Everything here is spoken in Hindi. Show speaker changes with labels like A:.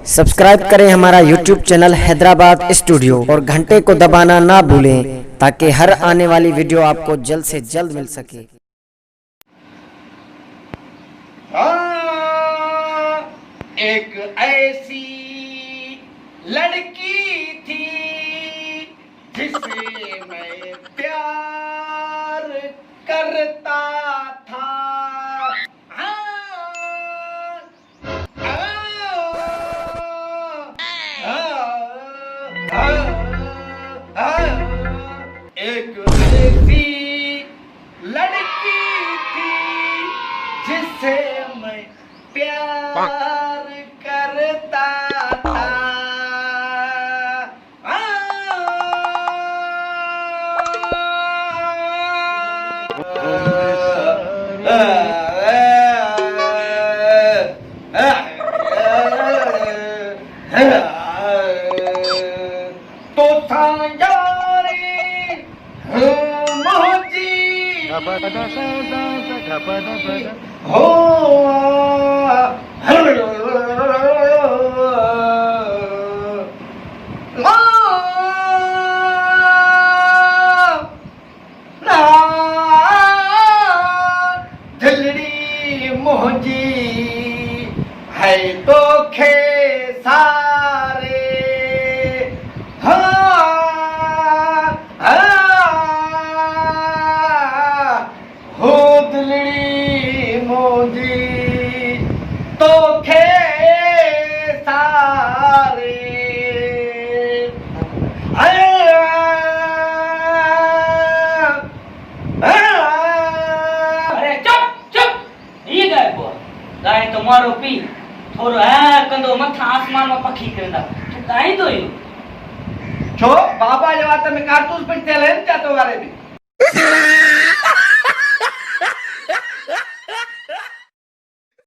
A: सब्सक्राइब करें हमारा YouTube चैनल हैदराबाद स्टूडियो और घंटे को दबाना ना भूलें ताकि हर आने वाली वीडियो आपको जल्द से जल्द मिल सके।
B: एक ऐसी लड़की थी जिसे मैं प्यार करता था। एक ऐसी लड़की थी जिसे मैं प्यार करता था। तो सांजारी मोहजी हो दिलड़ी मोहजी है तो खे सारे हो दिलड़ी मोहजी तो खे सारे।
C: अरे चुप चुप ये गाय को गाय तो मारो पी थोरो है कंदो मथा आसमान में पखी करंदा तू काई तो यो
B: छो बाबा जे वात में कारतूस पिट थियल आहिनि छा तो वारे बि